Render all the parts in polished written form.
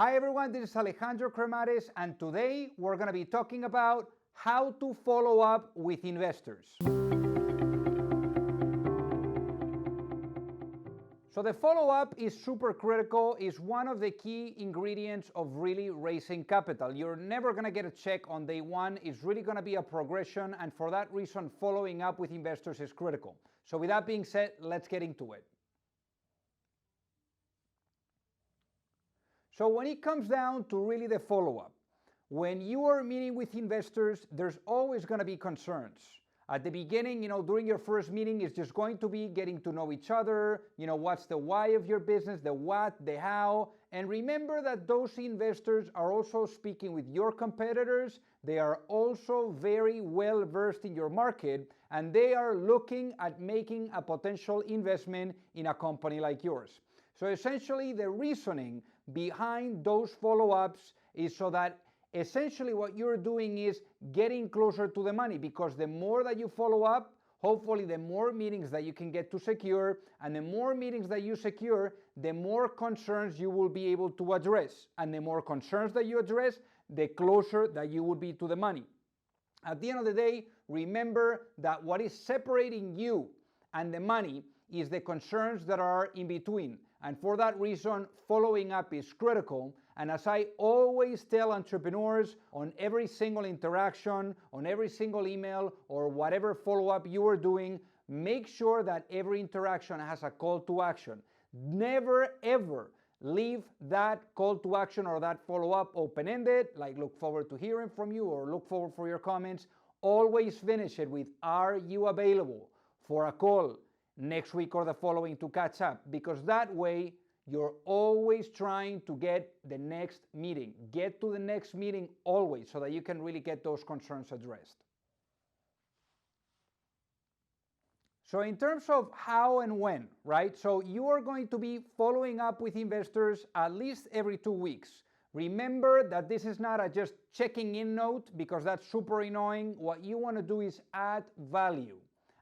Hi everyone, this is Alejandro Cremades, and today we're going to be talking about how to follow up with investors. So the follow-up is super critical, is one of the key ingredients of really raising capital. You're never going to get a check on day one. It's really going to be a progression, and for that reason, following up with investors is critical. So with that being said, let's get into it. So when it comes down to really the follow-up, when you are meeting with investors, there's always going to be concerns. At the beginning, during your first meeting, it's just going to be getting to know each other, what's the why of your business, the what, the how. And remember that those investors are also speaking with your competitors. They are also very well versed in your market, and they are looking at making a potential investment in a company like yours. So essentially, the reasoning behind those follow-ups is so that essentially what you're doing is getting closer to the money, because the more that you follow up, hopefully the more meetings that you can get to secure, and the more meetings that you secure, the more concerns you will be able to address. And the more concerns that you address, the closer that you will be to the money. At the end of the day, remember that what is separating you and the money is the concerns that are in between. And for that reason, following up is critical. And as I always tell entrepreneurs, on every single interaction, on every single email, or whatever follow-up you are doing, make sure that every interaction has a call to action. Never, ever leave that call to action or that follow-up open-ended, like look forward to hearing from you or look forward for your comments. Always finish it with, are you available for a call next week or the following to catch up? Because that way you're always trying to get the next meeting. Get to the next meeting always, so that you can really get those concerns addressed. So in terms of how and when, right? So you are going to be following up with investors at least every 2 weeks. Remember that this is not a just checking in note, because that's super annoying. What you want to do is add value.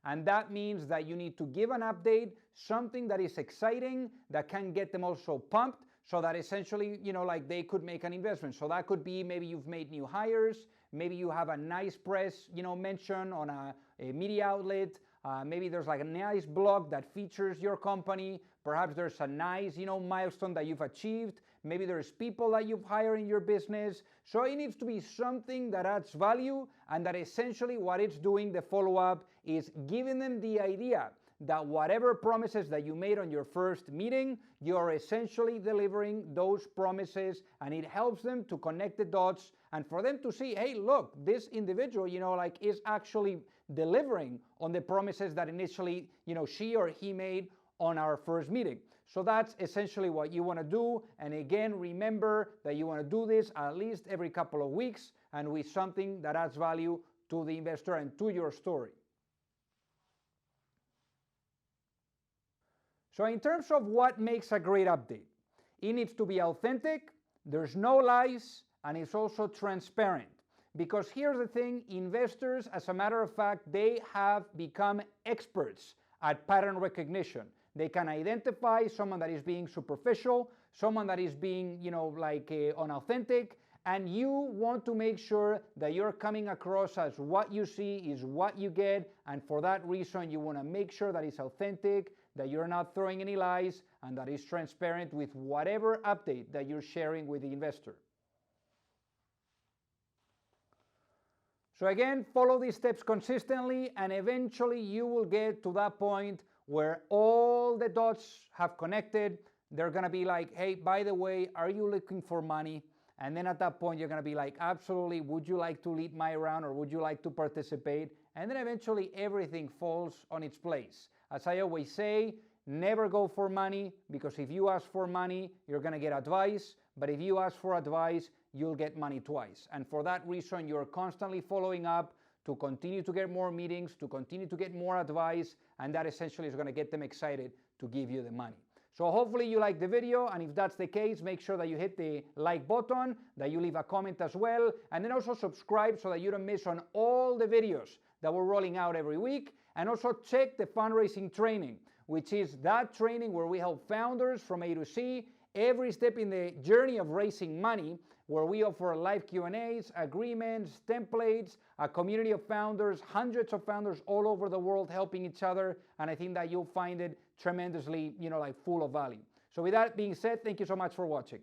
And that means that you need to give an update, something that is exciting, that can get them also pumped, so that essentially, like they could make an investment. So that could be maybe you've made new hires, maybe you have a nice press, mention on a media outlet, maybe there's like a nice blog that features your company, perhaps there's a nice, milestone that you've achieved, maybe there's people that you've hired in your business. So it needs to be something that adds value, and that essentially what it's doing, the follow-up, is giving them the idea that whatever promises that you made on your first meeting, you're essentially delivering those promises, and it helps them to connect the dots and for them to see, hey, look, this individual, is actually delivering on the promises that initially, she or he made on our first meeting. So that's essentially what you want to do. And again, remember that you want to do this at least every couple of weeks, and with something that adds value to the investor and to your story. So in terms of what makes a great update, it needs to be authentic, there's no lies, and it's also transparent. Because here's the thing, investors, as a matter of fact, they have become experts at pattern recognition. They can identify someone that is being superficial, someone that is being, unauthentic, and you want to make sure that you're coming across as what you see is what you get, and for that reason, you want to make sure that it's authentic, that you're not throwing any lies, and that is transparent with whatever update that you're sharing with the investor. So again, follow these steps consistently, and eventually you will get to that point where all the dots have connected. They're going to be like, hey, by the way, are you looking for money? And then at that point, you're going to be like, absolutely, would you like to lead my round, or would you like to participate? And then eventually everything falls on its place. As I always say, never go for money, because if you ask for money, you're going to get advice. But if you ask for advice, you'll get money twice. And for that reason, you're constantly following up to continue to get more meetings, to continue to get more advice, and that essentially is going to get them excited to give you the money. So hopefully you like the video, and if that's the case, make sure that you hit the like button, that you leave a comment as well, and then also subscribe so that you don't miss on all the videos that we're rolling out every week. And also check the fundraising training, which is that training where we help founders from A to C every step in the journey of raising money, where we offer live Q&As, agreements, templates, a community of founders, hundreds of founders all over the world helping each other, and I think that you'll find it tremendously, like full of value. So with that being said, thank you so much for watching.